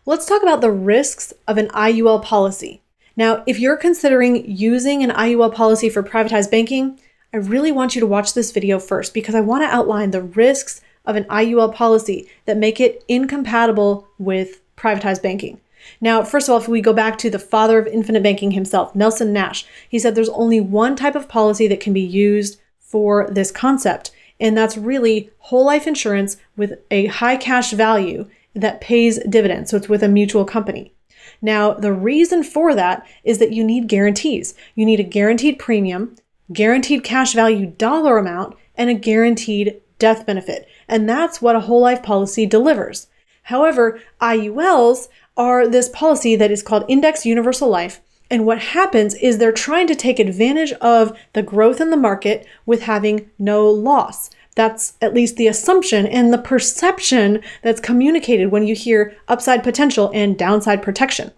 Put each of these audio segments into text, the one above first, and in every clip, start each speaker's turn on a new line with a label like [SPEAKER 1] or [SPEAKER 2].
[SPEAKER 1] Let's talk about the risks of an IUL policy. Now, if you're considering using an IUL policy for privatized banking, I really want you to watch this video first because I want to outline the risks of an IUL policy that make it incompatible with privatized banking. Now, first of all, if we go back to the father of infinite banking himself, Nelson Nash, he said there's only one type of policy that can be used for this concept, and that's really whole life insurance with a high cash value that pays dividends. So it's with a mutual company. Now, the reason for that is that you need guarantees. You need a guaranteed premium, guaranteed cash value dollar amount, and a guaranteed death benefit. And that's what a whole life policy delivers. However, IULs are this policy that is called Indexed Universal Life. And what happens is they're trying to take advantage of the growth in the market with having no loss. That's at least the assumption and the perception that's communicated when you hear upside potential and downside protection.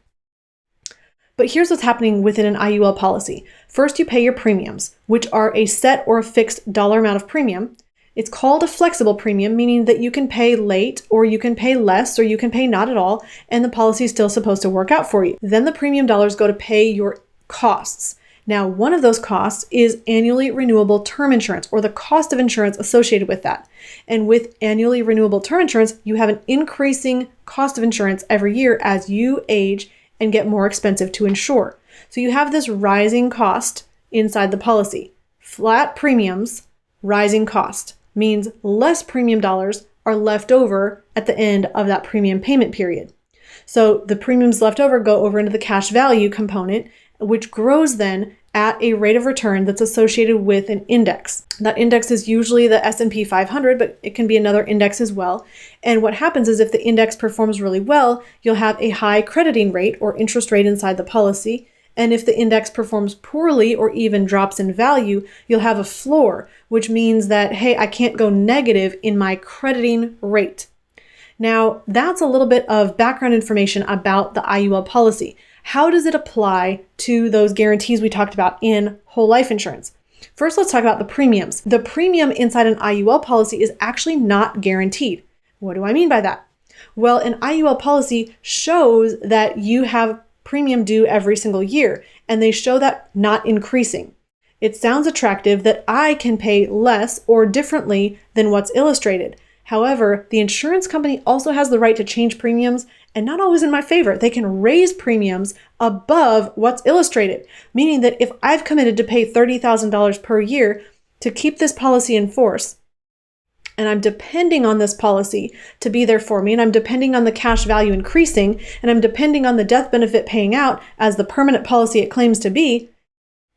[SPEAKER 1] But here's what's happening within an IUL policy. First, you pay your premiums, which are a set or a fixed dollar amount of premium. It's called a flexible premium, meaning that you can pay late or you can pay less or you can pay not at all, and the policy is still supposed to work out for you. Then the premium dollars go to pay your costs. Now, one of those costs is annually renewable term insurance, or the cost of insurance associated with that. And with annually renewable term insurance, you have an increasing cost of insurance every year as you age and get more expensive to insure. So you have this rising cost inside the policy. Flat premiums, rising cost means less premium dollars are left over at the end of that premium payment period. So the premiums left over go over into the cash value component, which grows then at a rate of return that's associated with an index. That index is usually the S&P 500, but it can be another index as well. And what happens is if the index performs really well, you'll have a high crediting rate or interest rate inside the policy. And if the index performs poorly or even drops in value, you'll have a floor, which means that, hey, I can't go negative in my crediting rate. Now, that's a little bit of background information about the IUL policy. How does it apply to those guarantees we talked about in whole life insurance? First, let's talk about the premiums. The premium inside an IUL policy is actually not guaranteed. What do I mean by that? Well, an IUL policy shows that you have premium due every single year, and they show that not increasing. It sounds attractive that I can pay less or differently than what's illustrated. However, the insurance company also has the right to change premiums, and not always in my favor. They can raise premiums above what's illustrated, meaning that if I've committed to pay $30,000 per year to keep this policy in force, and I'm depending on this policy to be there for me, and I'm depending on the cash value increasing, and I'm depending on the death benefit paying out as the permanent policy it claims to be,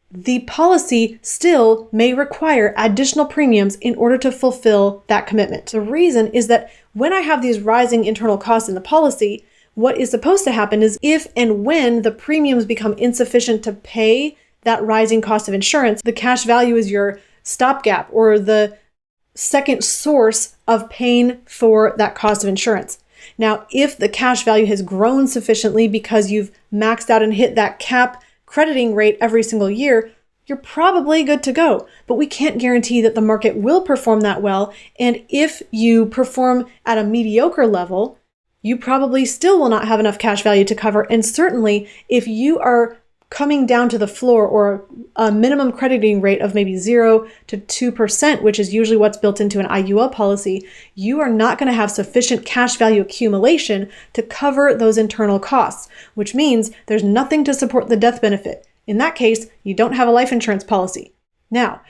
[SPEAKER 1] the policy still may require additional premiums in order to fulfill that commitment. The reason is that when I have these rising internal costs in the policy, what is supposed to happen is if and when the premiums become insufficient to pay that rising cost of insurance, the cash value is your stopgap or the second source of paying for that cost of insurance. Now, if the cash value has grown sufficiently because you've maxed out and hit that cap crediting rate every single year, you're probably good to go. But we can't guarantee that the market will perform that well. And if you perform at a mediocre level, you probably still will not have enough cash value to cover. And certainly if you are coming down to the floor or a minimum crediting rate of maybe 0 to 2%, which is usually what's built into an IUL policy, you are not going to have sufficient cash value accumulation to cover those internal costs, which means there's nothing to support the death benefit. In that case, you don't have a life insurance policy. Now,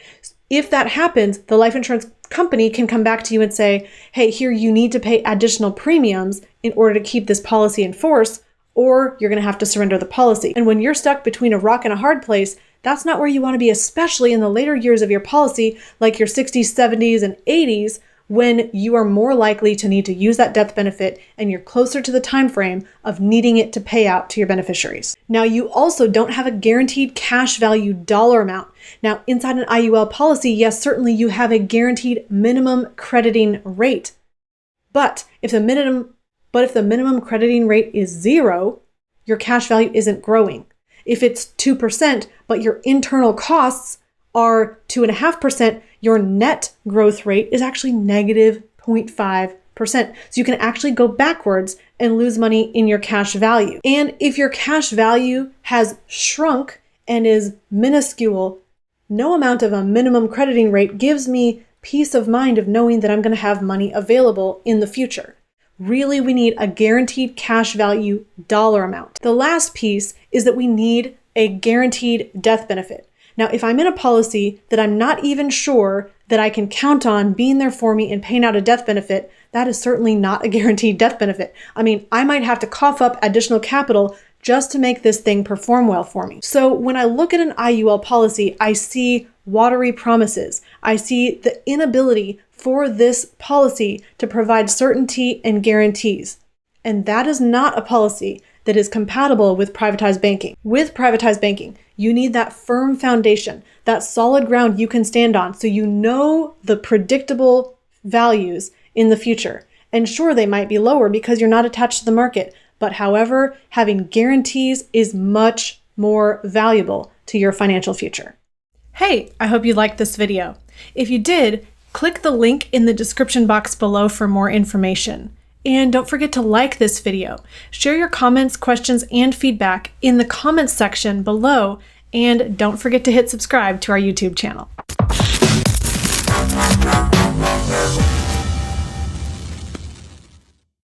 [SPEAKER 1] if that happens, the life insurance company can come back to you and say, hey, here you need to pay additional premiums in order to keep this policy in force, or you're going to have to surrender the policy. And when you're stuck between a rock and a hard place, that's not where you want to be, especially in the later years of your policy, like your 60s, 70s, and 80s, when you are more likely to need to use that death benefit and you're closer to the time frame of needing it to pay out to your beneficiaries. Now, you also don't have a guaranteed cash value dollar amount. Now, inside an IUL policy, yes, certainly you have a guaranteed minimum crediting rate. But if the minimum crediting rate is 0, your cash value isn't growing. If it's 2%, but your internal costs are 2.5%, your net growth rate is actually negative 0.5%. So you can actually go backwards and lose money in your cash value. And if your cash value has shrunk and is minuscule, no amount of a minimum crediting rate gives me peace of mind of knowing that I'm going to have money available in the future. Really, we need a guaranteed cash value dollar amount. The last piece is that we need a guaranteed death benefit. Now, if I'm in a policy that I'm not even sure that I can count on being there for me and paying out a death benefit, that is certainly not a guaranteed death benefit. I mean, I might have to cough up additional capital just to make this thing perform well for me. So when I look at an IUL policy, I see watery promises. I see the inability for this policy to provide certainty and guarantees. And that is not a policy that is compatible with privatized banking. With privatized banking, you need that firm foundation, that solid ground you can stand on so you know the predictable values in the future. And sure, they might be lower because you're not attached to the market, but however, having guarantees is much more valuable to your financial future. Hey, I hope you liked this video. If you did, click the link in the description box below for more information. And don't forget to like this video. Share your comments, questions, and feedback in the comments section below. And don't forget to hit subscribe to our YouTube channel.